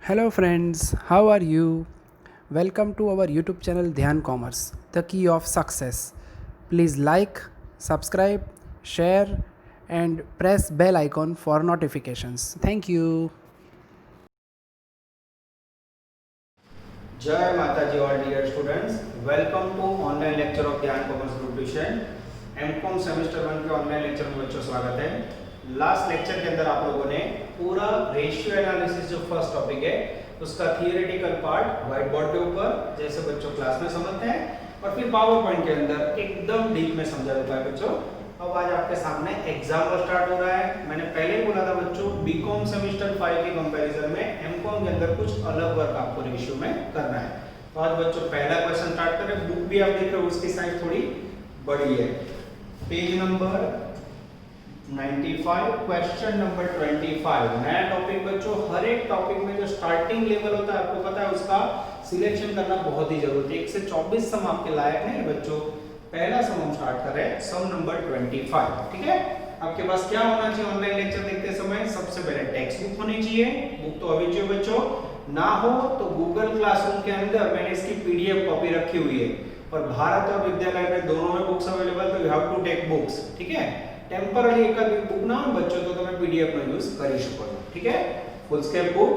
Hello friends, how are you? Welcome to our YouTube channel Dhyan Commerce, the key of success. Please like, subscribe, share and press bell icon for notifications. Thank you. जय माता जी all dear students, welcome to online lecture of Dhyan commerce group tuition. MCom semester 1 के online lecture में बच्चों स्वागत है। Last lecture के अंदर आप लोगों ने पूरा रेशियो एनालिसिस जो फर्स्ट टॉपिक है उसका थियोरेटिकल पार्ट व्हाइट बोर्ड के ऊपर जैसे बच्चों क्लास में समझते हैं और फिर पावर पॉइंट के अंदर एकदम डीप में समझा जाता है बच्चों। अब आज आपके सामने एग्जाम स्टार्ट हो रहा है। मैंने पहले ही बोला था बच्चों, बीकॉम सेमेस्टर 5 के कंपैरिजन में एमकॉम के अंदर कुछ अलग वर्क आपको रेशियो में करना है। तो आज बच्चों पहला क्वेश्चन स्टार्ट करें। बुक भी आप देख रहे हो, उसकी साइज थोड़ी बड़ी है। Page number 95, question number 25। नया टॉपिक बच्चों, हर एक टॉपिक में जो स्टार्टिंग लेवल होता है आपको पता है उसका सिलेक्शन करना बहुत ही जरूरी है। 1 से 24 सम आपके लायक नहीं है बच्चों। पहला सम हम स्टार्ट कर रहे हैं, सम नंबर 25। ठीक है, आपके पास क्या होना चाहिए ऑनलाइन लेक्चर देखते समय? सबसे पहले टेक्स्ट बुक होनी चाहिए। बुक तो अभी चाहिए बच्चों, ना हो तो गूगल क्लासरूम के अंदर मैंने इसकी पीडीएफ कॉपी रखी हुई है और भारत और विद्यालय में दोनों में बुक्स अवेलेबल, तो you have to take books. ठीक है, टेम्पररी एक बुक ना हो बच्चों तो તમે पीडीएफ में यूज कर શકો છો। ठीक है, foolscap book,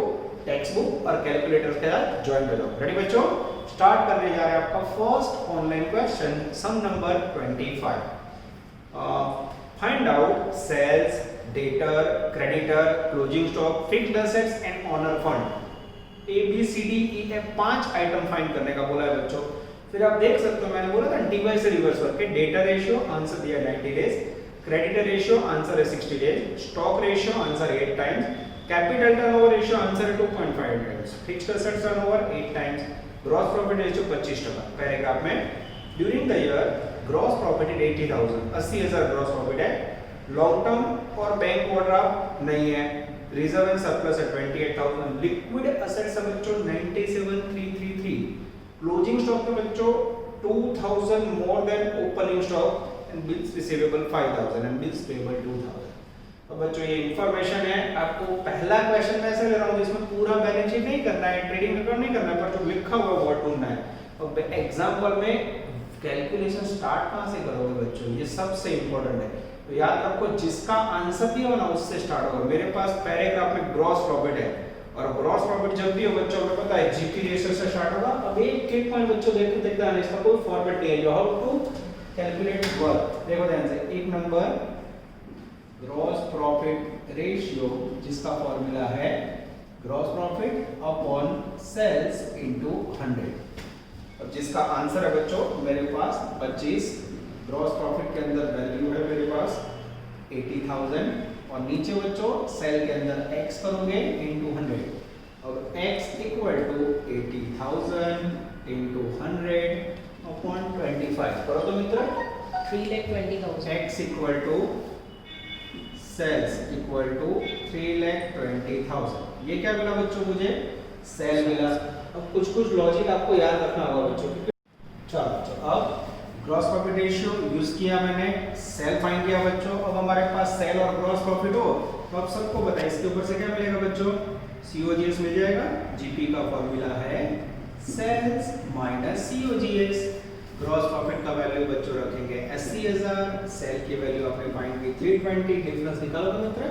textbook और कैलकुलेटर के साथ ज्वाइन कर लो। रेडी बच्चों, स्टार्ट करने जा रहे हैं आपका first online question, sum number 25। Find out sales, debtor, creditor, closing stock, fixed assets and owner fund. A B C D E F 5 item find करने का बोला है बच्चों। फिर आप देख सकते हो, मैंने बोला था डी वाई से रिवर्स वर्क है। डेटर रेशियो आंसर दिया 90 डेज, क्रेडिटर रेशियो आंसर है 60 days, stock ratio answer 8 times, capital turnover ratio answer है 2.5 times, fixed assets turnover 8 times, gross profit ratio 25%। Paragraph में during the year gross profit is 80,000, 80,000 gross profit है। Long term और bank overdraft नहीं है। Reserve and surplus है 28,000। Liquid assets है बच्चों 97,333। Closing stock में बच्चों 2,000 more than opening stock and bills receivable 5,000 and bills payable 2,000। तो बच्चों ये इंफॉर्मेशन है। आपको पहला क्वेश्चन मैं ऐसे ले रहा हूं जिसमें पूरा बैलेंस शीट नहीं करना है, ट्रेडिंग रिकॉर्ड नहीं करना है, पर जो लिखा हुआ वो ढूंढना है। और एग्जांपल में कैलकुलेशन स्टार्ट कहां से करोगे बच्चों, ये सबसे इंपॉर्टेंट है। तो याद रखो, जिसका आंसर दिया हो ना उससे स्टार्ट होगा। मेरे पास पैराग्राफ में ग्रॉस प्रॉफिट है और ग्रॉस प्रॉफिट जब भी हो बच्चों को पता है जीपी रेशियो से स्टार्ट होगा। अब एक पॉइंट बच्चों देखते देखते आने, इसका कोई फॉर्मेट नहीं है। You have to calculate work. देखो ध्यान से, एक नंबर ग्रॉस प्रॉफिट रेशियो जिसका फॉर्मूला है gross profit upon sales into 100। अब जिसका आंसर है बच्चों मेरे पास 25। ग्रॉस प्रॉफिट के अंदर वैल्यू है मेरे पास 80,000 और नीचे बच्चों सेल के अंदर x करोगे इनटू 100 और x equal to 80,000 into 100 upon 25 करो तो मित्र 3,20,000। x equal to sales equal to 3,20,000। ये क्या मिला बच्चों? मुझे सेल मिला। अब कुछ लॉजिक आपको याद रखना होगा बच्चों। चलो अब ग्रॉस प्रॉफिट रेशियो यूज किया मैंने, सेल फाइंड किया बच्चों। अब हमारे पास सेल और ग्रॉस प्रॉफिट हो तो अब सबको पता है इसके ऊपर से क्या मिलेगा बच्चों? सीओजीएस मिल जाएगा। जीपी का फॉर्मूला है sales minus COGS. Gross profit का वैल्यू बच्चों रखेंगे 80,000, सेल की वैल्यू आपने फाइंड की 320। डिफरेंस निकालो तो मित्र,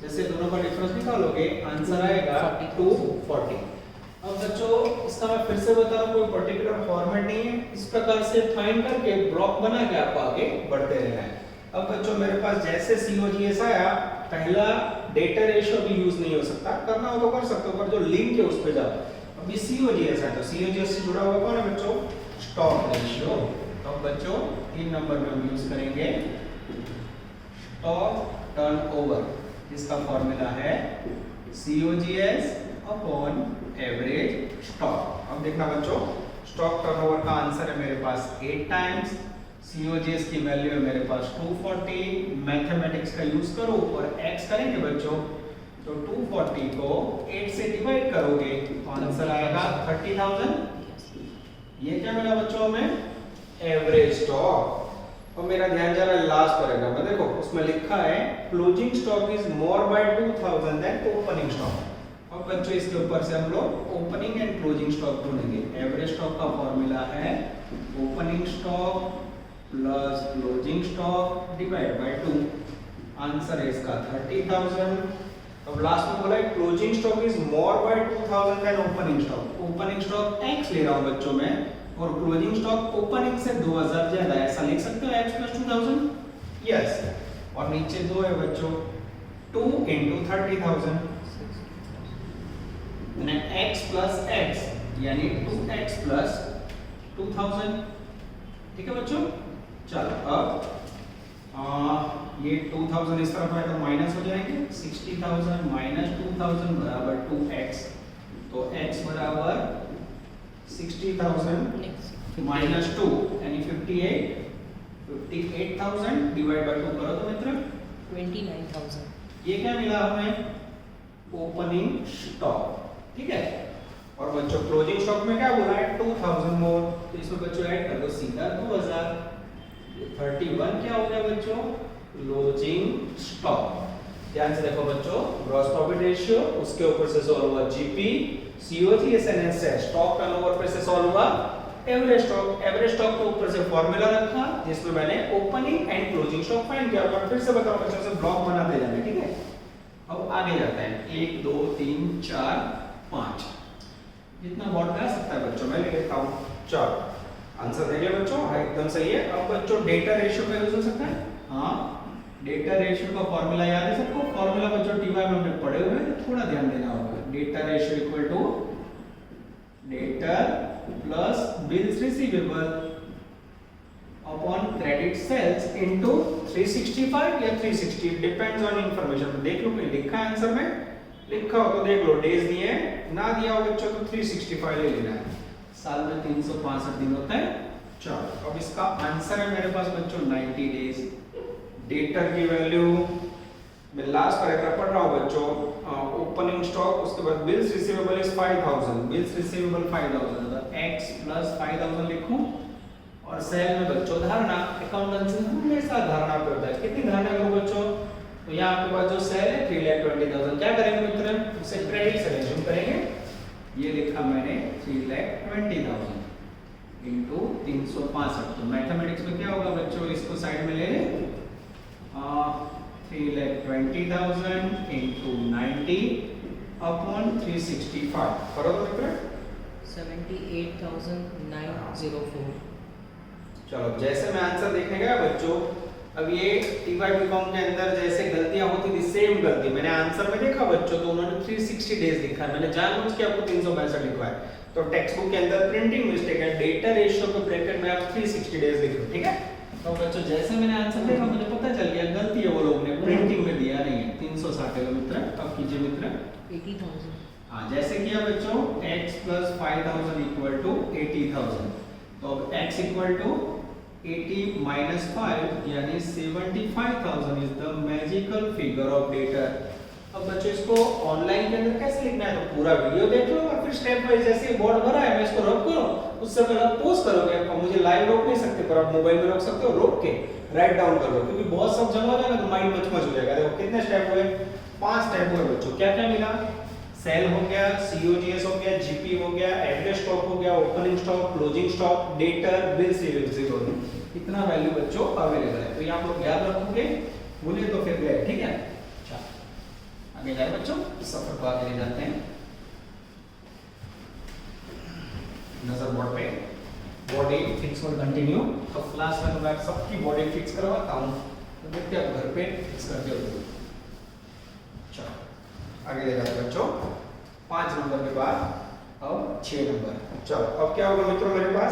जैसे दोनों का डिफरेंस निकालोगे आंसर आएगा 240। अब बच्चों इसका मैं फिर से बता रहा हूं, कोई पर्टिकुलर फॉर्मेट नहीं है। इस प्रकार से फाइंड करके ब्लॉक बना के आपको आगे बढ़ते रहना है। अब बच्चों मेरे पास जैसे सीओजीएस आया, पहला डेटा रेशियो भी यूज नहीं हो सकता, करना हो तो कर सकते हो, पर जो लिंक है उस पे जाओ। अभी सीओजीएस है तो सीओजीएस से जुड़ा हुआ कौन है बच्चों? Stock ratio. तो बच्चों 3 नंबर में हम यूज करेंगे स्टॉक टर्नओवर, जिसका फॉर्मूला है सीओजीएस अपॉन एवरेज स्टॉक। अब देखना बच्चों, स्टॉक टर्नओवर का आंसर है मेरे पास 8 टाइम्स, सीओजीएस की वैल्यू है मेरे पास 240। मैथमेटिक्स का यूज करो और x करेंगे बच्चों, तो 240 को 8 से डिवाइड करोगे तो आंसर आएगा 30,000। ये क्या मिला बच्चों हमें? Average stock. और मेरा ध्यान जा रहा है लास्ट पैराग्राफ में, देखो उसमें लिखा है closing stock is more by 2,000 than opening stock. अब अब बच्चों इसके ऊपर से हम लोग ओपनिंग एंड क्लोजिंग स्टॉक ढूंढेंगे। एवरेज स्टॉक का फॉर्मूला है opening stock plus closing stock divide by 2। Answer है इसका 30,000। अब लास्ट में बोला है closing stock is more by 2000 than opening stock. Opening stock x ले रहा हूं बच्चों मैं और क्लोजिंग स्टॉक ओपनिंग से 2000 ज्यादा है, ऐसा लिख सकते हो x + 2000। यस, और नीचे 2 है बच्चों, 2 × 30,000 यानी x + x यानी 2x + 2000। ठीक है बच्चों, चलो अब ये 2000 इस तरफ है तो माइनस हो जाएंगे। 60,000 - 2000 बराबर 2x, तो x बराबर 60,000 माइनस 2 यानी 58,000 डिवाइड बाय 2 करो तो मित्र 29,000। ये क्या मिला हमें? Opening stock. ठीक है, और बच्चों क्लोजिंग स्टॉक में क्या बोला है? 2000 मोर, तो इसमें बच्चों ऐड कर दो सीधा 2000। 31 क्या हो गया बच्चों? Closing stock. ध्यान से देखो बच्चों, ग्रॉस प्रॉफिट रेशियो, उसके ऊपर से सॉल्व हुआ GP, COGS and NSS, stock turnover पे से सॉल्व हुआ एवरेज स्टॉक। एवरेज स्टॉक के ऊपर से फार्मूला रखा जिसमें मैंने opening and closing stock find किया। और फिर से बताओ बच्चों से ब्लॉक बनाते जाना, ठीक है। अब आगे जाते हैं, 1 2 3 4 5 जितना बॉट कर सकता है बच्चों, मैं ले लेता हूं। चलो आंसर देखिए बच्चों, एकदम सही है। अब बच्चों डेटा रेशियो का यूज हो सकता है। हाँ, डेटा रेशियो का फॉर्मूला याद है सबको? फॉर्मूला बच्चों टीवाई में हमने पढ़े हुए हैं, तो थोड़ा ध्यान देना होगा। Debtor ratio equal to debtor plus bills receivable upon credit sales into 365 या 360, डिपेंड्स ऑन इंफॉर्मेशन। देख लो कहीं लिखा है आंसर में, लिखा हो तो देख लो, डेज दिए हैं, ना दिया हो बच्चों तो 365 ले लेना है। साल में 365 दिन होता है। चलो अब इसका आंसर है मेरे पास बच्चों 90 डेज। डेटर की वैल्यू मैं लास्ट पैराग्राफ पढ़ रहा हूं बच्चों, ओपनिंग स्टॉक, उसके बाद bills receivable is 5000, bills receivable 5000, तो x + 5000 लिखूं। और सेल में बच्चों धारणा, अकाउंटेंसी हमेशा धारणा पे होता है। कितनी धारणा करो बच्चों? तो यहाँ आपके पास जो सेल है 3,20,000, क्या करेंगे मित्र? उसे क्रेडिट से रेज्यूम करेंगे। ये लिखा मैंने 3,20,000 इनटू 365, तो मैथमेटिक्स में क्या होगा बच्चों? इसको साइड में ले लें, 3,20,000 इनटू 90 अपॉन 365 करो तो मित्र 78,904। चलो जैसे मैं आंसर देखने गया बच्चों, अब ये टीवाई बीकॉम के अंदर जैसे गलतियां होती थी, सेम गलती मैंने आंसर में देखा बच्चों, तो उन्होंने 360 डेज लिखा है। मैंने जानबूझ के आपको 362 लिखा है, तो टेक्स्ट बुक के अंदर प्रिंटिंग मिस्टेक है। डेटा रेशियो के ब्रैकेट में आप 360 डेज लिख लो, ठीक है। तो बच्चों जैसे मैंने आंसर देखा मुझे पता चल गया गलती है, वो लोग ने प्रिंटिंग में दिया नहीं है। 360 है मित्र। अब कीजिए मित्र 80,000। हाँ, जैसे किया बच्चों x + 5,000 = 80,000, तो अब x = 80 - 5 यानी 75,000 is the magical figure of debtor. अब बच्चों इसको ऑनलाइन के अंदर कैसे लिखना है? तो पूरा वीडियो देख लो और फिर स्टेप वाइज जैसे बोर्ड भरा है मैं इसको रब करो, उससे पहले आप पॉज करोगे। और मुझे लाइव रोक नहीं सकते, पर आप मोबाइल में रोक सकते हो, रोक के राइट डाउन कर लो, क्योंकि बहुत सब जमा हो जाएगा तो माइंड मचमच हो जाएगा। देखो कितने स्टेप हुए? 5 स्टेप हुए बच्चों। क्या क्या मिला? सेल हो गया, सीओजीएस हो गया, जीपी हो गया, एवरेज स्टॉक हो गया, opening stock, closing stock, debtor, bills receivable, इतना वैल्यू बच्चों अवेलेबल है। तो ये आप लोग याद रखोगे, भूले तो फिर गए, ठीक है। आगे जाए बच्चों, सफर को आगे ले जाते हैं। नजर बोर्ड पे, बॉडी फिक्स और कंटिन्यू। तो क्लास में मैं सबकी बॉडी फिक्स करवाता हूँ, तो देखते हैं आप घर पे फिक्स करके हो। चलो आगे ले जाते हैं बच्चों। 5 नंबर के बाद अब 6 नंबर। चलो अब क्या होगा मित्रों मेरे पास?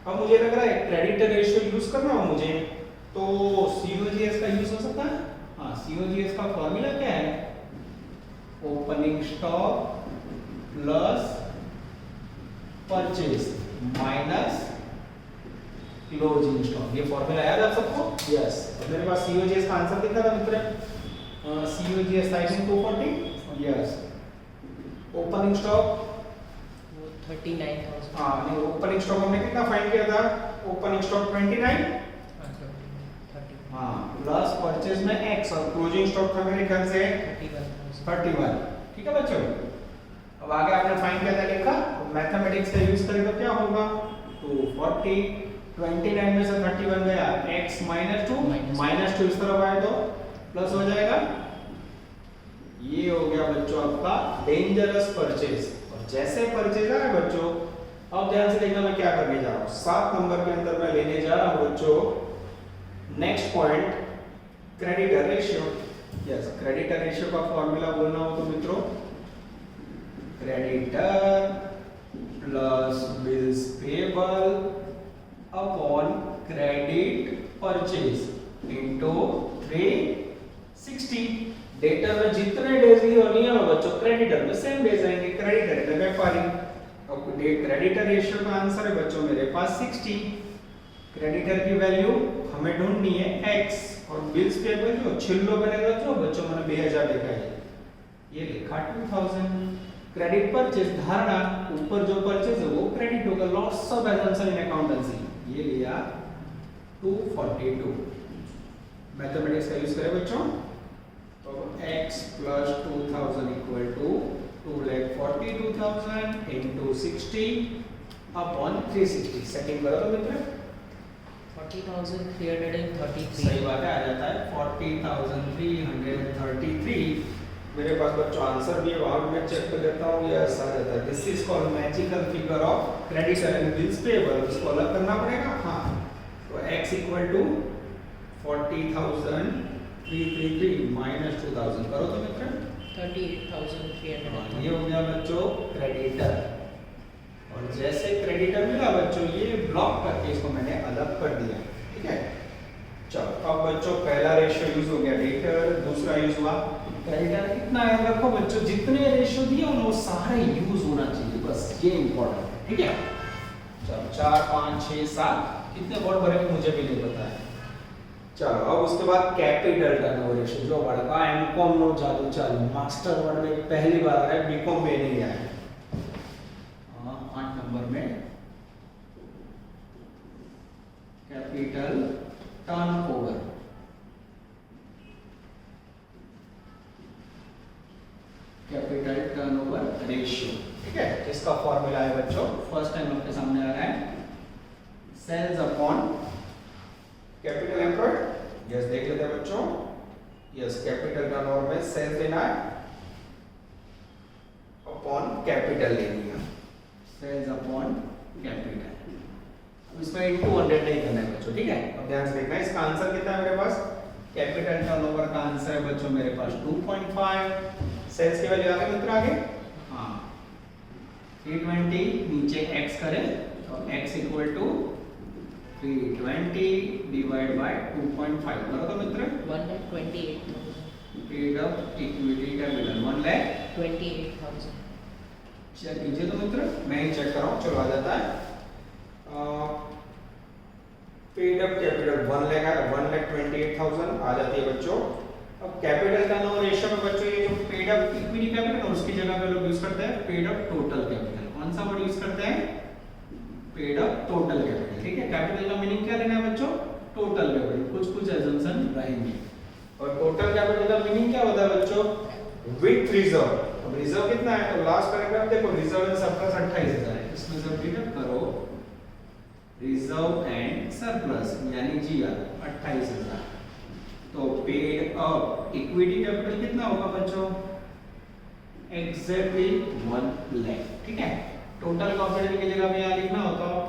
अब मुझे लग रहा है क्रेडिट रेशियो यूज करना हो मुझे, तो सीओजीएस का यूज हो सकता है। हाँ, सीओजीएस का फॉर्मूला क्या है? Opening stock plus purchase minus closing stock. ये फॉर्मूला याद है आप सबको? यस। तो मेरे पास सीओजीएस का आंसर दिखा था मित्र, सीओजीएस था 240। यस। Opening stock 39,000। हाँ, नहीं ओपनिंग स्टॉक हमने कितना फाइंड किया था? Opening stock 29। 30। हाँ, प्लस परचेज में x और क्लोजिंग स्टॉक था मेरे ख्याल से 31,000। 31। ठीक है बच्चों, अब आगे आपने फाइंड किया था लिखा, तो मैथमेटिक्स का यूज करें तो क्या होगा, 240 29 में से 30 बन गया x -2 -2 इस तरफ आए तो प्लस हो जाएगा। ये हो गया बच्चों आपका डेंजरस परचेज। और जैसे परचेज आए बच्चों, अब ध्यान से देखना मैं क्या करने जा रहा हूँ। 7 नंबर के अंदर मैं लेने जा रहा हूँ बच्चों next point, creditor ratio. Yes, creditor ratio का फॉर्मूला बोलना हो तो मित्रों, creditor plus bills payable upon credit purchase into 360। Debtor में जितने डेज लिए और नियम है बच्चों, क्रेडिटर में सेम डेज आएंगे। क्रेडिटर है व्यापारी। अब क्रेडिटर रेशियो का आंसर है बच्चों मेरे पास 60। क्रेडिटर की वैल्यू हमें ढूंढनी है x, और बिल्स पेबल जो छिल्लो में रखो बच्चों, मैंने 2000 लिखा है, ये लिखा 2000। क्रेडिट परचेज धारणा, ऊपर जो परचेज है वो क्रेडिट होगा, loss of assumption in accountancy, ये लिया 242। मैथमेटिक्स का यूज करें बच्चों, तो x plus 2000 equal to 2,42,000 into 60 upon 360। Setting करो तो मित्र 40,333। सही बात है, आ जाता है 40,333। मेरे पास बच्चों आंसर भी है, वहां मैं चेक कर लेता हूँ, यस आ जाता है। This is called magical figure of creditor and bills payable. इसको अलग करना पड़ेगा। हाँ, तो x equal to 40,333 minus 2000 करो तो मित्र 38,300। ये हो गया बच्चों क्रेडिटर। और जैसे क्रेडिटर मिला बच्चों, ये ब्लॉक करके इसको मैंने अलग कर दिया। ठीक है, चलो अब बच्चों पहला रेशियो यूज हो गया डेटर, दूसरा यूज हुआ क्रेडिटर। इतना याद रखो बच्चों, जितने रेशियो दिए वो सारे यूज होना चाहिए, बस ये इंपॉर्टेंट। ठीक है, चलो 4 5 6 7 कितने वर्ड भरेंगे मुझे भी नहीं पता है। चलो अब उसके बाद कैपिटल टर्नओवर रेशियो, जो वर्ड का एमकॉम नो जादू चालू, मास्टर वर्ड में पहली बार आया, बीकॉम में नहीं आया। 8 नंबर में capital turnover. Capital turnover ratio. ठीक है, इसका फॉर्मूला है बच्चों, फर्स्ट टाइम आपके सामने आ रहा है, sales upon capital employed. Yes, देख लेते हैं बच्चों। यस, कैपिटल टर्नओवर में सेल्स लेना है अपॉन कैपिटल लेनी है, सेल्स अपॉन कैपिटल। अब इसमें इनटू 100 नहीं करना है बच्चों। ठीक है, अब ध्यान से देखना है, इसका आंसर कितना है मेरे पास। कैपिटल टर्नओवर का आंसर है बच्चों मेरे पास 2.5। सेल्स की वैल्यू आ गई मित्र आगे। हाँ, 320 नीचे x करें तो x equal to 320 divide by 2.5 करो तो मित्र 1,28,000। Paid up equity capital 1,28,000। Check कीजिए तो मित्र, मैं ही चेक कर रहा हूँ। चलो आ जाता है पेड अप कैपिटल 1,28,000 आ जाती है बच्चों। अब कैपिटल टर्नओवर रेशियो में बच्चों ये जो पेड अप इक्विटी कैपिटल, उसकी जगह पे लोग यूज करते हैं पेड अप टोटल कैपिटल। कौन सा वर्ड यूज करते हैं, पेड अप टोटल कैपिटल। ठीक है, कैपिटल का मीनिंग क्या लेना है बच्चों, टोटल कैपिटल। कुछ एजम्पशन रहेंगे। और टोटल कैपिटल का मीनिंग क्या होता है बच्चों, विथ रिजर्व। अब रिजर्व कितना है, तो लास्ट पैराग्राफ देखो, रिजर्व एंड सरप्लस 28,000 है। इसमें सब्ट्रैक्ट करो रिजर्व एंड सरप्लस यानी जीआर 28,000। तो पेड अप इक्विटी कैपिटल कितना होगा बच्चों, एग्जैक्टली 1 लाख। ठीक है, टोटल कैपिटल की जगह में यहाँ लिखना हो तो आप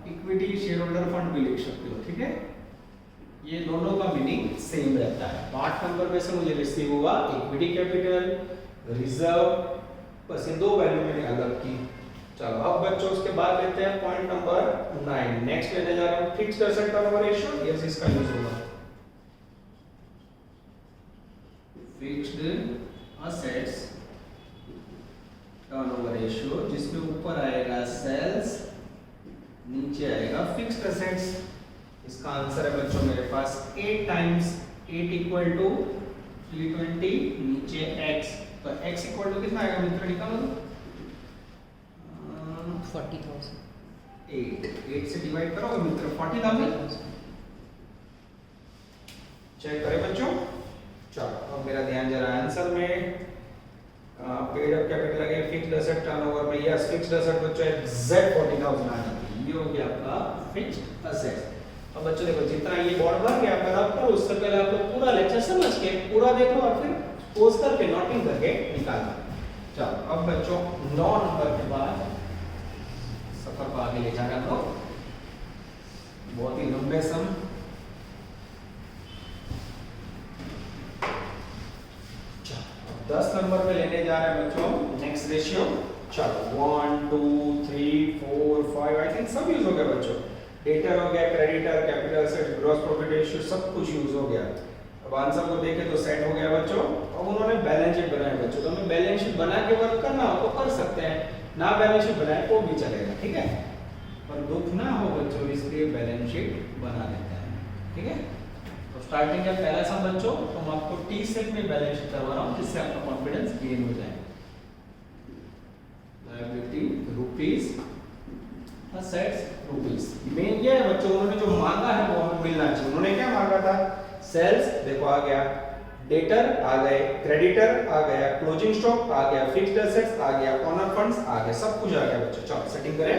इक्विटी शेयर होल्डर फंड भी लिख सकते हो। ठीक है, ये दोनों का मीनिंग सेम रहता है। 8 नंबर में से मुझे रिसीव हुआ इक्विटी कैपिटल, रिजर्व, बस ये दो वैल्यू मैंने अलग की। चलो अब बच्चों उसके बाद लेते हैं पॉइंट नंबर 9। नेक्स्ट लेने जा रहे हैं fixed asset turnover ratio. Yes, इसका यूज होगा फिक्स्ड असेट्स टर्नओवर रेशियो, जिसमें ऊपर आएगा सेल्स, नीचे आएगा फिक्स्ड एसेट्स। इसका आंसर है बच्चों मेरे पास 8 टाइम्स 8 इक्वल टू 320 नीचे x। तो x इक्वल टू कितना आएगा मित्र, निकालो तो 40,000। 8 से डिवाइड करोगे मित्र 40,000। चेक करें बच्चों। चलो अब मेरा ध्यान जरा आंसर में। पेड अप कैपिटल लगे फिक्स्ड एसेट टर्नओवर में, यस फिक्स्ड एसेट बच्चों एग्जैक्ट 40,000 आ जाती है। ये हो गया आपका फिक्स्ड एसेट। अब बच्चों देखो जितना ये बोर्ड भर गया, मैं रब करूं उससे पहले आप लोग पूरा लेक्चर समझ के पूरा देख लो और फिर पोज करके नोटिंग करके निकालना। चलो अब बच्चों 9 नंबर के बाद सफर को आगे ले जा रहे हम लोग, बहुत ही लंबे सम। चलो 10 नंबर पे लेने जा रहे हैं बच्चों नेक्स्ट रेशियो। चलो 1 2 3 4 5 आई थिंक सब यूज हो गया बच्चों। डेटर हो गया, creditor, capital asset, gross profit ratio सब कुछ यूज हो गया। अब आंसर को देखें तो सेट हो गया बच्चों। अब उन्होंने बैलेंस शीट बनाया बच्चों, तो हमें बैलेंस शीट बना के वर्क करना हो तो कर सकते हैं, ना बैलेंस शीट बनाए तो भी चलेगा, ठीक है। पर दुख ना हो बच्चों इसलिए बैलेंस शीट बना लेते हैं, ठीक है। तो स्टार्टिंग का पहला सम बच्चों, तो मैं आपको टी सेट में बैलेंस शीट करवा रहा हूं जिससे आपका कॉन्फिडेंस गेन हो जाए। Liability rupees, assets rupees. Main क्या है बच्चों, उन्होंने जो मांगा है वो हमें मिलना चाहिए। उन्होंने क्या मांगा था, सेल्स देखो आ गया, डेटर आ गए, क्रेडिटर आ गया, क्लोजिंग स्टॉक आ गया, फिक्स्ड एसेट्स आ गया, ऑनर फंड्स आ गए, सब कुछ आ गया बच्चों। चलो सेटिंग करें।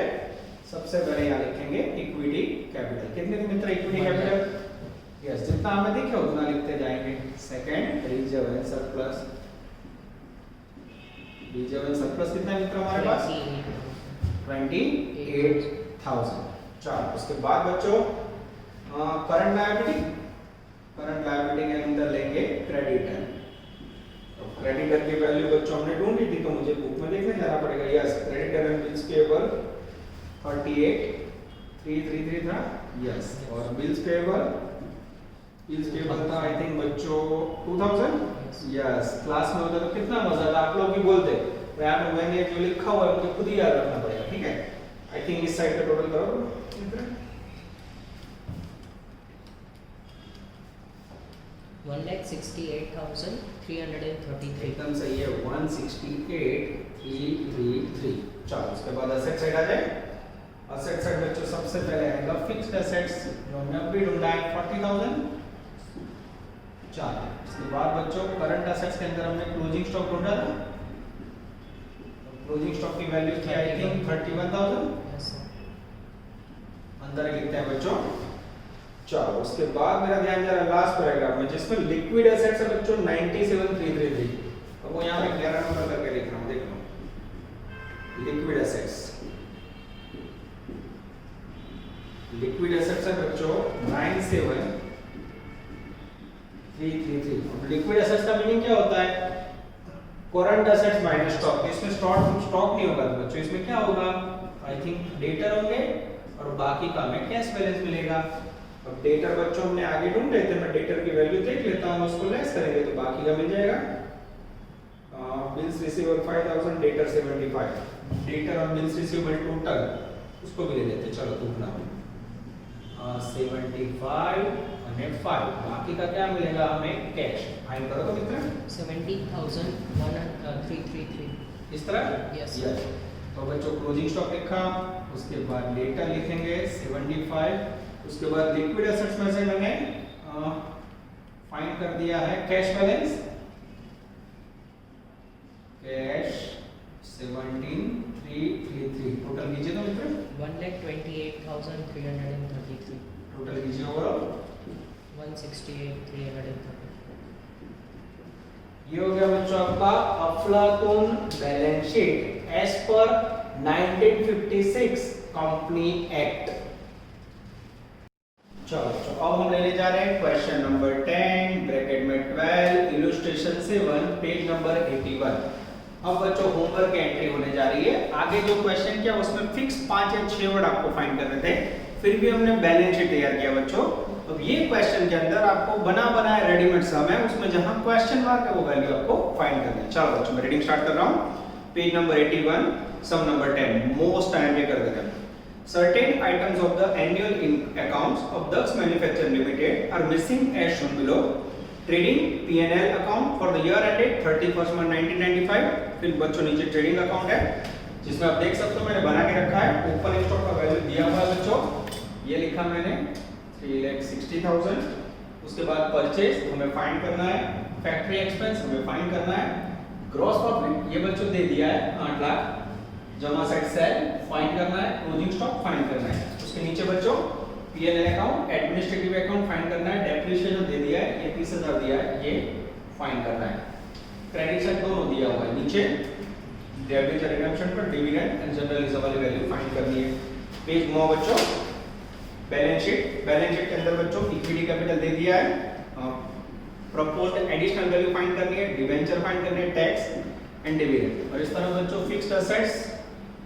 सबसे पहले यहां लिखेंगे इक्विटी कैपिटल। कितने दिन मित्र इक्विटी कैपिटल, यस जितना हमें दिखे उतना लिखते जाएंगे। Second reserve and surplus, reserve and surplus कितना मित्र हमारे पास 28,000। चलो उसके बाद बच्चों करंट लायबिलिटी, करंट लायबिलिटी के अंदर लेंगे क्रेडिटर। तो क्रेडिटर की वैल्यू बच्चों हमने ढूंढी थी तो मुझे बुक में देखने जाना पड़ेगा। Yes creditor and bills payable 38,333 था, यस। और बिल्स पेएबल, बिल्स पेएबल था आई थिंक बच्चों 2000, यस। क्लास में होता तो कितना मजा था, आप लोग भी बोलते। यहाँ पे मैंने जो लिखा हुआ है मुझे खुद ही याद रखना पड़ेगा, ठीक है। आई थिंक इस साइड का टोटल करो 1,68,333। एकदम सही है 168,333। चलो उसके बाद असेट साइड आ जाए। असेट साइड बच्चों सबसे पहले आएगा फिक्स्ड एसेट्स जो हमने अभी ढूंढा है 40,000। चलो इसके बाद बच्चों करंट एसेट्स के अंदर हमने क्लोजिंग स्टॉक ढूंढा था। क्लोजिंग स्टॉक की वैल्यू थी आई थिंक 31,000। Yes sir. अंदर लिखते हैं बच्चों। चलो उसके बाद मेरा ध्यान जा रहा है लास्ट पैराग्राफ में जिसमें लिक्विड एसेट्स है बच्चों 97,333। अब वो यहाँ पे 11 नंबर करके लिख रहा हूँ, देख लो लिक्विड एसेट्स। लिक्विड एसेट्स है बच्चों 97,333। लिक्विड एसेट्स का मीनिंग क्या होता है, करंट एसेट्स माइनस स्टॉक। इसमें स्टॉक नहीं होगा बच्चों, इसमें क्या होगा आई थिंक डेटर होंगे और बाकी का हमें कैश बैलेंस मिलेगा। अब डेटर बच्चों हमने आगे ढूंढ रहे थे, मैं डेटर की वैल्यू देख लेता हूं, उसको लेस करेंगे तो बाकी का मिल जाएगा। Bills receivable 5,000, debtor 75। डेटर और बिल्स रिसीवेबल टोटल उसको भी ले लेते, चलो टूटना 75 और 5, बाकी का क्या मिलेगा हमें कैश। फाइन करो तो कितना 17,333। इस तरह, यस तो बच्चों क्लोजिंग स्टॉक लिखा, उसके बाद डेटर लिखेंगे 75, उसके बाद लिक्विड एसेट्स में से मैंने फाइंड कर दिया है कैश बैलेंस, कैश 17,333। टोटल कीजिए तो मित्र 1,28,333। टोटल कीजिए ओवरऑल 168,333। ये हो गया बच्चों आपका अफलातून balance sheet as per 1956 company act. चलो अब हम लेने जा रहे हैं क्वेश्चन नंबर 10 ब्रैकेट में 12 इलस्ट्रेशन 7 पेज नंबर 81। अब बच्चों होमवर्क की एंट्री होने जा रही है। आगे जो क्वेश्चन किया उसमें फिक्स 5 या 6 वर्ड आपको फाइंड करने थे, फिर भी हमने बैलेंस शीट तैयार किया बच्चों। अब ये क्वेश्चन के अंदर आपको बना बनाया रेडीमेड सम है, उसमें जहां क्वेश्चन मार्क है वो वैल्यू आपको फाइंड करनी है। चलो बच्चों मैं रीडिंग स्टार्ट कर रहा हूं। पेज नंबर 81 सम नंबर 10 मोस्ट टाइम पे कर देते हैं। Certain items of the annual accounts of Dux Manufacturing Limited are missing as shown below. Trading P&L account for the year ended 31st March 1995। फिर बच्चों नीचे ट्रेडिंग अकाउंट है जिसमें आप देख सकते हो मैंने बना के रखा है। ओपनिंग स्टॉक का वैल्यू दिया हुआ है बच्चों, ये लिखा मैंने 3,60,000। उसके बाद परचेज हमें फाइंड करना है, फैक्ट्री एक्सपेंस हमें फाइंड करना है, ग्रॉस प्रॉफिट ये बच्चों दे दिया है 8 लाख, जमा सेट सेल फाइंड करना है, क्लोजिंग स्टॉक फाइंड करना है। उसके नीचे बच्चों P&L account, administrative account find करना है, डेप्रिसिएशन दे दिया है, ये 30,000 दिया है, ये फाइंड करना है। क्रेडिट साइड दोनों दिया हुआ है, नीचे डेबिट रिडम्पशन पर डिविडेंड एंड जनरल रिजर्व वाली वैल्यू फाइंड करनी है। पेज मोर बच्चों बैलेंस शीट के अंदर बच्चों इक्विटी कैपिटल दे दिया है, प्रपोज्ड एडिशनल वैल्यू फाइंड करनी है, डिवेंचर फाइंड करनी है, टैक्स एंड डिविडेंड। और इस तरह बच्चों फिक्स्ड एसेट्स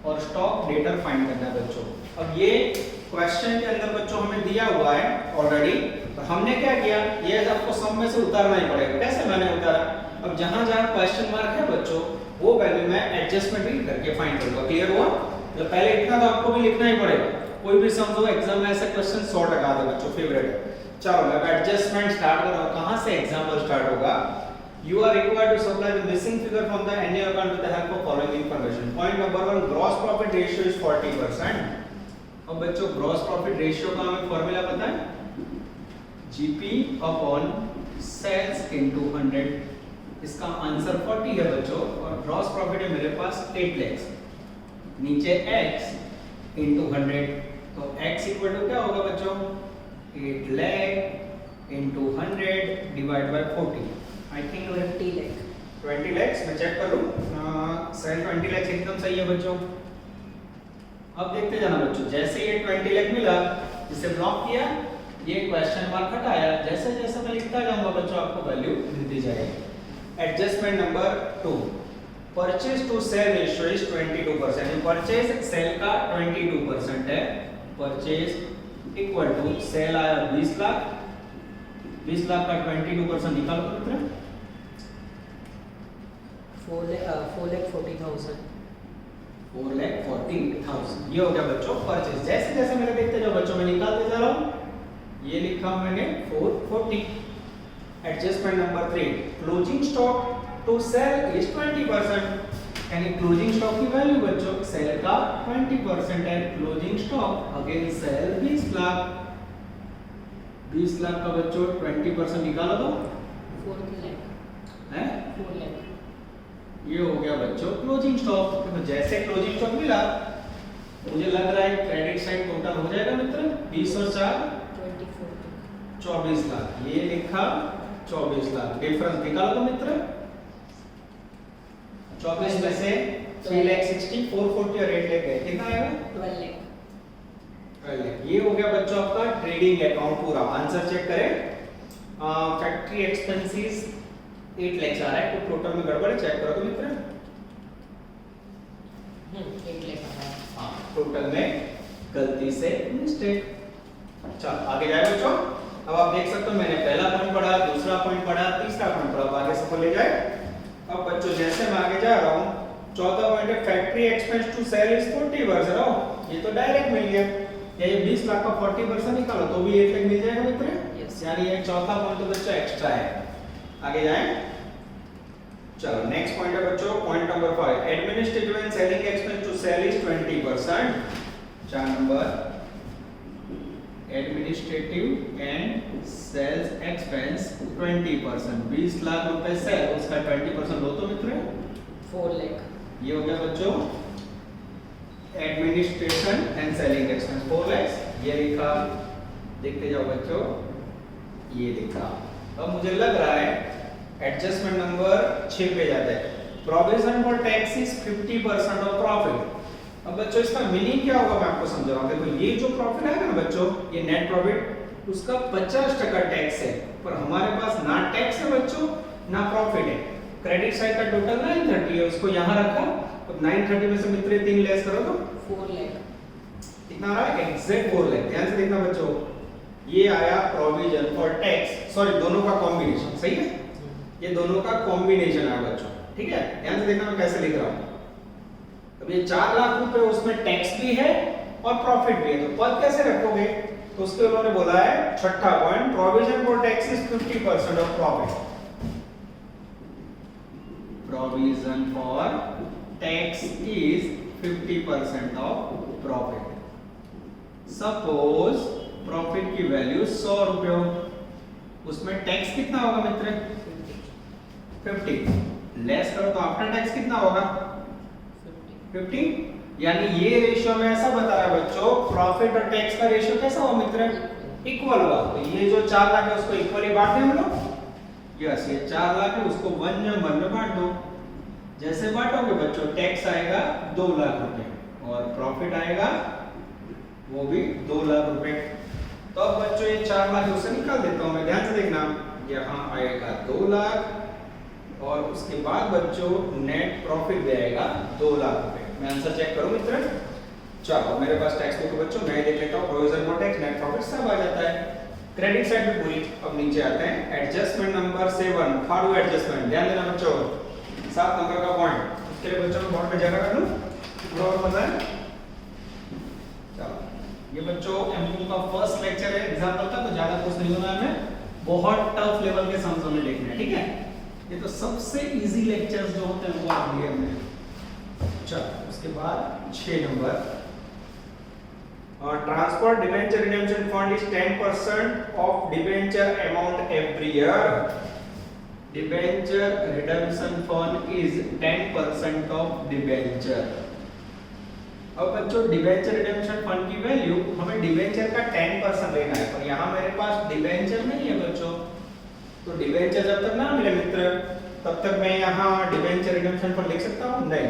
और स्टॉक डेटर फाइंड करना है बच्चों। अब ये क्वेश्चन के अंदर बच्चों हमें दिया हुआ है ऑलरेडी, तो हमने क्या किया, ये आपको सब में से उतारना ही पड़ेगा। कैसे मैंने उतारा, अब जहां जहां क्वेश्चन मार्क है बच्चों वो वैल्यू मैं एडजस्टमेंट भी करके फाइंड करूंगा। क्लियर हुआ? तो पहले इतना तो आपको भी लिखना ही पड़ेगा, कोई भी समझो एग्जाम में ऐसा क्वेश्चन 100 टका दे बच्चों, फेवरेट है। चलो मैं एडजस्टमेंट स्टार्ट कर रहा हूं। कहां से एग्जांपल स्टार्ट होगा? You are required to supply the missing figure from the annual account with the help of following information. Point number 1, gross profit ratio is 40%. अब बच्चों gross profit ratio का हमें फॉर्मूला पता है, GP upon sales into 100। इसका answer 40 है बच्चों, और gross profit है मेरे पास 8 lakhs, नीचे x into 100, तो x इक्वल टू क्या होगा बच्चों, 8 lakh into 100 divide by 40। I think 20 lakh 20 lakhs मैं चेक कर लूं, सेल 20 lakhs एकदम सही है बच्चों। अब देखते जाना बच्चों, जैसे ये 20 लाख मिला, इसे ब्लॉक किया, ये क्वेश्चन मार्क हटाया, जैसे जैसे मैं लिखता जाऊंगा बच्चों आपको वैल्यू मिलती जाएगी। Adjustment number 2, purchase to sale ratio is 22%। Purchase sale का 22% है, परचेज इक्वल टू सेल आया 20 लाख, 20 लाख का 22% निकालो तो कितना, 4,40,000। 4,40,000 ये हो गया बच्चों परचेज। जैसे जैसे मेरे देखते जाओ बच्चों, मैं निकालते जा रहा हूं, ये लिखा मैंने 440। Adjustment number 3, closing stock to sale is 20%। यानी क्लोजिंग स्टॉक की वैल्यू बच्चों सेल का 20% है, closing stock again sale 20 lakh, 20 lakh का बच्चों 20% निकालो तो 4 लाख है, 4 लाख। ये हो गया बच्चों क्लोजिंग स्टॉक। तो जैसे क्लोजिंग स्टॉक मिला, मुझे लग रहा है क्रेडिट साइड टोटल हो जाएगा मित्र 20 और 4 24 लाख, ये लिखा 24 लाख, डिफरेंस निकालो तो मित्र, 24 में से 3,60,000 440 और 8 लाख है, कितना आएगा 12 लाख। ये हो गया बच्चों आपका ट्रेडिंग अकाउंट पूरा। आंसर चेक करें, फैक्ट्री एक्सपेंसेस 8 लाख आ रहा है, तो टोटल में गड़बड़ है, चेक करो तो मित्र। 8 लाख आ रहा है। हाँ, टोटल में गलती से मिस्टेक। चल आगे जाए बच्चों। अब आप देख सकते हो मैंने पहला पॉइंट पढ़ा, दूसरा पॉइंट पढ़ा, तीसरा पॉइंट पढ़ा, अब आगे सब ले जाए। अब बच्चों जैसे मैं आगे जा रहा हूँ, चौथा पॉइंट है factory expense to sale is 40%। ये तो डायरेक्ट मिल गया, ये 20 लाख का 40% निकालो तो भी 8 लाख मिल जाएगा मित्र। यानी ये चौथा पॉइंट तो बच्चा एक्स्ट्रा है। आगे जाएं, चलो नेक्स्ट पॉइंट है बच्चों, point number 5, administrative and selling expense to sale is 20%। 4 नंबर, administrative and sales expense 20%। 20 lakh रुपए सेल, उसका 20% लो तो मित्र 4 लाख। ये हो गया बच्चों administration and selling expense 4 lakh, ये लिखा, देखते जाओ बच्चों, ये लिखा। अब मुझे लग रहा है एडजस्टमेंट नंबर 6 पे जाते हैं, provision for tax is 50% of profit. अब बच्चों इसका मीनिंग क्या होगा मैं आपको समझा रहा हूं। देखो ये जो प्रॉफिट है ना बच्चों, ये नेट प्रॉफिट, उसका 50% टैक्स है, पर हमारे पास ना टैक्स है बच्चों ना प्रॉफिट है। क्रेडिट साइड का टोटल 930 है, उसको यहां रखा, तो 930 में से मित्र 3 लेस करो तो 4 लाख। कितना आ रहा है, एग्जैक्ट 4 लाख। ध्यान से देखना बच्चों, ये आया प्रोविजन फॉर टैक्स, सॉरी दोनों का कॉम्बिनेशन, सही है, ये दोनों का कॉम्बिनेशन है बच्चों, ठीक है। ध्यान से देखना मैं कैसे लिख रहा हूं। अब ये 4 लाख रुपए, उसमें टैक्स भी है और प्रॉफिट भी है, तो पद कैसे रखोगे, तो उसके उन्होंने बोला है छठा point, provision for tax is 50% of profit. Provision for tax is 50% of profit. Suppose profit की वैल्यू 100 रुपए हो, उसमें टैक्स कितना होगा मित्र 50, लेस करो तो आफ्टर टैक्स कितना होगा 50 50, यानी ये रेशियो में ऐसा बता रहा है बच्चों, प्रॉफिट और टैक्स का रेशियो कैसा हुआ मित्र, इक्वल हुआ। तो ये जो 4 लाख है उसको इक्वली बांट दें हम लोग। यस, ये 4 लाख है उसको 1 में बांट दो। जैसे बांटोगे बच्चों, टैक्स आएगा 2 लाख रुपए और प्रॉफिट आएगा वो भी 2 लाख रुपए। तो अब बच्चों ये 4 लाख उससे निकाल देता हूं मैं, ध्यान से देखना। यहाँ आएगा 2 लाख और उसके बाद बच्चों नेट प्रॉफिट भी आएगा 2 लाख रुपए। मैं आंसर चेक करूं मित्र? चलो मेरे पास टैक्स बुक है बच्चों, मैं देख लेता हूं। Provision for tax, net profit सब आ जाता है। क्रेडिट साइड भी पूरी। अब नीचे आते हैं एडजस्टमेंट नंबर 7, फाड़ू एडजस्टमेंट। ध्यान देना बच्चों, 7 नंबर का पॉइंट, उसके लिए बच्चों को बोर्ड पे जगह कर लूं और पता है। चलो ये बच्चों एमसीक्यू का फर्स्ट लेक्चर है, एग्जांपल का, तो ज्यादा कुछ नहीं होना है, बहुत टफ लेवल के सम्स हमें देखने हैं, ठीक है। ये तो सबसे इजी लेक्चर्स जो होते हैं वो आप लिए हमने। चलो उसके बाद 6 number, transfer debenture redemption fund is 10% of debenture amount every year. Debenture redemption fund is 10% of debenture. अब बच्चों डिबेंचर रिडेम्पशन फंड की वैल्यू हमें डिबेंचर का 10% लेना है, और यहाँ मेरे पास डिबेंचर नहीं है बच्चों। तो डिबेंचर जब तक ना मिले मित्र तब तक मैं यहाँ डिबेंचर रिडेम्पशन फंड लिख सकता हूँ नहीं।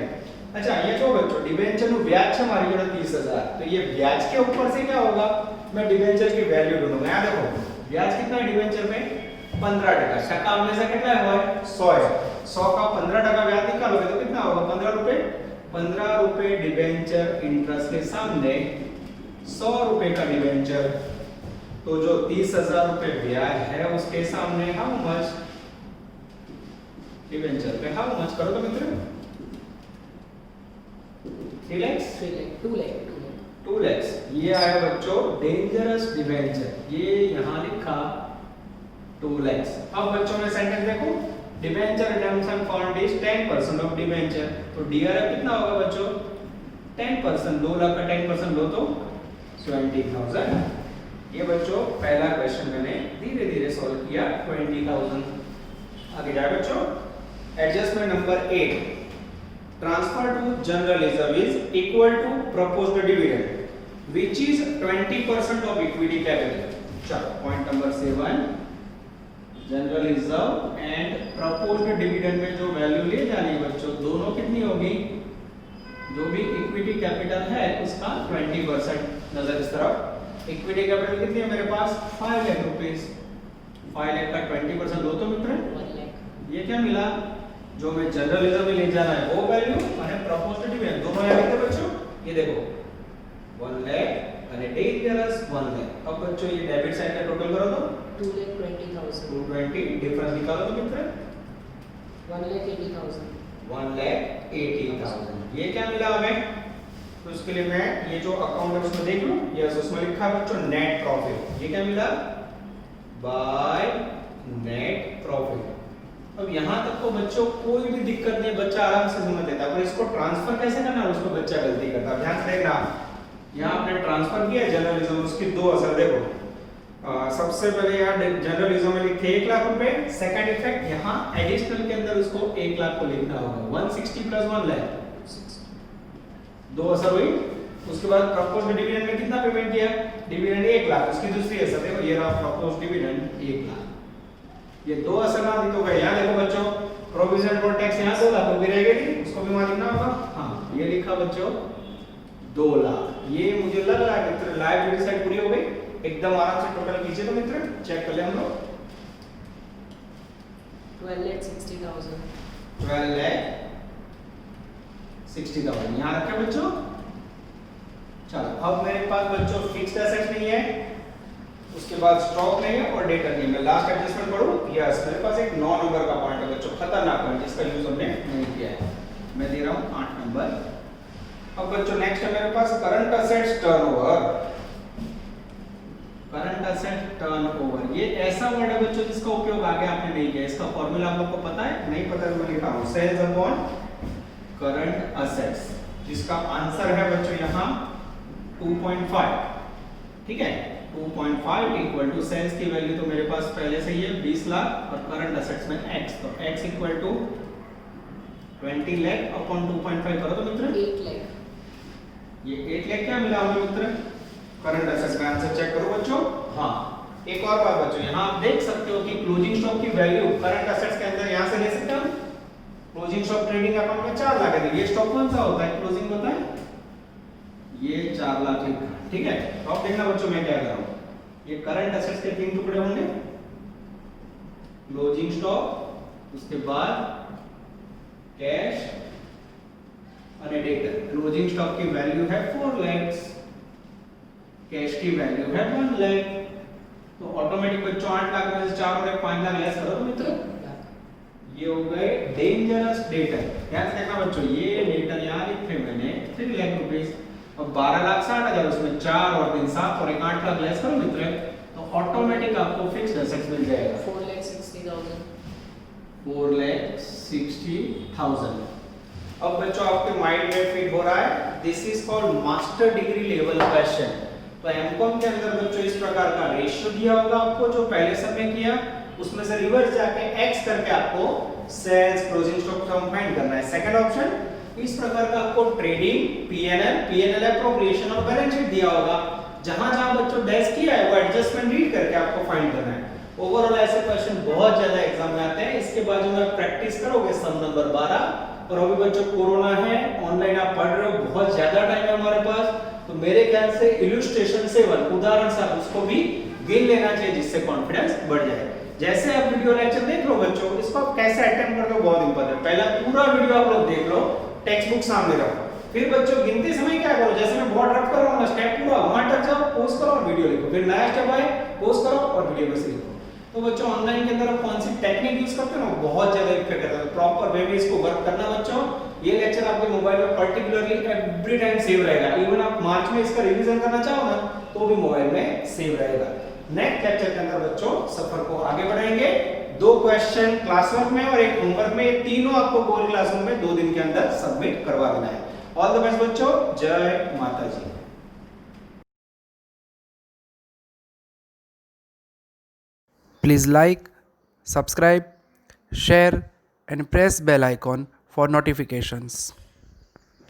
अच्छा ये जो बच्चों डिबेंचर નું વ્યાજ છે મારી જોડે 30000, तो ये ब्याज के ऊपर से क्या होगा, मैं डिबेंचर की वैल्यू ढूंढूंगा। यहाँ देखो ब्याज कितना है डिबेंचर में 15%, टका हमेशा कितना है 100 है। 100 का 15% ब्याज निकालोगे तो कितना होगा 15 रुपए। 15 रुपए डिबेंचर इंटरेस्ट के सामने 100 रुपए का डिबेंचर, तो जो 30,000 रुपए ब्याज है उसके सामने हाउ मच डिबेंचर पे हाउ मच करो तो मित्र 3 lakhs 2 lakh 2 lakhs। ये आया बच्चों डेंजरस डिबेंचर, ये यहाँ लिखा 2 lakhs। अब बच्चों में सेंटेंस देखो, debenture redemption fund is 10% of debenture, तो डीआरएफ कितना होगा बच्चों 10%। 2 लाख का 10% लो तो 20,000। ये बच्चों पहला क्वेश्चन मैंने धीरे धीरे सॉल्व किया 20,000। आगे जाए बच्चों, adjustment number 8, transfer to general reserve is equal to proposed dividend which is 20% of equity capital. चलो point number 7, general reserve and proposed dividend में जो वैल्यू ले जानी है बच्चों, दोनों कितनी होगी, जो भी इक्विटी कैपिटल है उसका 20%। नजर इस तरफ, इक्विटी कैपिटल कितनी है मेरे पास 5 लाख रुपीस, 5 लाख का 20% लो तो मित्र 1 lakh। ये क्या मिला, जो मैं जनरल रिजर्व में ले जाना है वो वैल्यू और प्रपोज्ड डिविडेंड दोनों यहाँ लिखे बच्चों। ये देखो 1 लाख और डेंजरस 1 लाख। अब बच्चों ये डेबिट साइड का टोटल करो तो 2,20,000 220, डिफरेंस निकालो तो मित्र 1,80,000 1,80,000। ये क्या मिला हमें, तो उसके लिए मैं ये जो अकाउंट है उसमें देख लूं। यस, उसमें लिखा है बच्चों नेट प्रॉफिट। ये क्या मिला, बाय नेट प्रॉफिट। अब यहाँ तक तो बच्चों कोई भी दिक्कत नहीं, बच्चा आराम से समझ लेता है, पर इसको ट्रांसफर कैसे करना है उसको बच्चा गलती करता है। ध्यान से देखना, यहाँ आपने ट्रांसफर किया जनरल रिजर्व, उसकी 2 असर देखो। सबसे पहले यहाँ जनरल रिजर्व में लिखते 1 लाख रुपए, सेकंड इफेक्ट यहाँ एडिशनल के अंदर उसको 1 लाख को लिखना होगा, 160 प्लस 1 लाख 2 असर हुई। उसके बाद प्रपोज्ड डिविडेंड में कितना पेमेंट किया, डिविडेंड 1 लाख, उसकी दूसरी असर देखो ये रहा प्रपोज्ड डिविडेंड 1 लाख। ये 2 असर ना दी तो गए। यहाँ देखो बच्चों प्रोविजन फॉर टैक्स यहाँ 2 लाख भी रह गई, उसको भी वहां लिखना होगा। हाँ ये लिखा बच्चों 2 लाख। ये मुझे लग रहा है मित्र लाइबिलिटी साइड पूरी हो गई, एकदम आराम से टोटल कीजिए तो मित्र चेक कर ले हम लोग। 12,60,000 12,60,000 यहाँ रखे बच्चों। चलो अब मेरे पास बच्चों फिक्स्ड एसेट्स नहीं है, उसके बाद स्टॉक नहीं है और डेटर नहीं है। मैं लास्ट एडजस्टमेंट पढ़ूं। यस, मेरे पास एक 9 नंबर का पॉइंट है बच्चों, खतरनाक पॉइंट जिसका यूज हमने नहीं किया है। मैं दे रहा हूं 8 नंबर। अब बच्चों नेक्स्ट है मेरे पास current assets turnover. Current asset turnover ये ऐसा वर्ड है बच्चों जिसका उपयोग आगे आपने नहीं किया। इसका फॉर्मूला आप लोग को पता है, नहीं पता तो मैं लिखा हूं सेल्स अपॉन करंट असेट्स, जिसका आंसर है बच्चों यहाँ 2.5। ठीक है, 2.5 इक्वल टू सेल्स की वैल्यू तो मेरे पास पहले से ही है 20 लाख और करंट असेट्स में x, तो x equal to 20 lakh upon 2.5 करो तो मित्र 8 lakh. ये 8 लाख क्या मिला हमें मित्र? करंट एसेट्स का आंसर चेक करो बच्चों। हाँ, एक और बात बच्चों, यहाँ आप देख सकते हो कि क्लोजिंग स्टॉक की वैल्यू करंट एसेट्स के अंदर यहाँ से ले सकते हो। क्लोजिंग स्टॉक ट्रेडिंग अकाउंट में 4 लाख है। ये स्टॉक कौन सा होता है? क्लोजिंग होता है ये 4 लाख लिखा है, ठीक है। तो अब देखना बच्चों मैं क्या कर रहा हूँ, ये करंट एसेट्स के 3 टुकड़े होंगे, क्लोजिंग स्टॉक, उसके बाद कैश और डेटर। क्लोजिंग स्टॉक की वैल्यू है 4 लाख, कैश की वैल्यू है 1 लाख। तो ऑटोमेटिक बच्चों 8 लाख में से 4 और 1 5 लाख लेस करो तो मित्रों ये हो गए डेंजरस डेटर। ध्यान से देखना बच्चों, ये डेटर यहाँ लिखे मैंने 3 लाख रुपीस, अब 12 लाख 60,000, उसमें 4 और 3 7 और 1 8 लाख लेस करो मित्र, तो ऑटोमेटिक आपको फिक्स्ड एसेट्स मिल जाएगा 4,60,000. 4,60,000। अब बच्चों आपके माइंड में फिट हो रहा है, this is called master degree level question. तो एमकॉम के अंदर बच्चों इस प्रकार का रेशियो दिया होगा आपको, जो पहले समय किया उसमें से रिवर्स जाके x करके आपको सेल्स क्लोजिंग स्टॉक का फाइंड करना है। सेकंड ऑप्शन, इस प्रकार का आपको ट्रेडिंग पीएनएल एप्रोप्रिएशन और बैलेंस शीट दिया होगा, जहां जहां बच्चों डैश किया है वो एडजस्टमेंट रीड करके आपको फाइंड करना है। ओवरऑल ऐसे क्वेश्चन बहुत ज्यादा एग्जाम में आते हैं। इसके बाद जो आप प्रैक्टिस करोगे सम नंबर 12, और अभी बच्चों कोरोना है, ऑनलाइन आप पढ़ रहे हो, बहुत ज्यादा टाइम है हमारे पास, तो मेरे ख्याल से इलस्ट्रेशन से उदाहरण से आप उसको भी गिन लेना चाहिए, जिससे कॉन्फिडेंस बढ़ जाए। जैसे आप वीडियो लेक्चर देख लो बच्चों, इसको आप कैसे अटेम्प्ट करते हो बहुत इंपॉर्टेंट है। पहला पूरा वीडियो आप लोग देख लो, टेक्स्ट बुक सामने रखो, फिर बच्चों गिनते समय क्या करो, जैसे मैं बोर्ड रफ कर रहा हूं स्टेप पूरा वहां टच जाओ, पॉज करो और वीडियो लिखो, फिर नया स्टेप आए पॉज करो और वीडियो में से लिखो। तो बच्चों ऑनलाइन के अंदर आप कौन सी टेक्निक यूज करते हो ना, बहुत ज्यादा इफेक्ट करता है। प्रॉपर वे में इसको वर्क करना बच्चों। ये लेक्चर आपके मोबाइल में पर्टिकुलरली एवरी टाइम सेव रहेगा, इवन आप मार्च में इसका रिवीजन करना चाहो ना तो भी मोबाइल में सेव रहेगा। नेक्स्ट लेक्चर के अंदर बच्चों सफर को आगे बढ़ाएंगे। 2 क्वेश्चन क्लासवर्क में और 1 होमवर्क में, ये तीनों आपको गूगल क्लासरूम में 2 दिन के अंदर सबमिट करवा देना है। ऑल द बेस्ट बच्चों, जय माता जी। Please like, subscribe, share and press bell icon for notifications.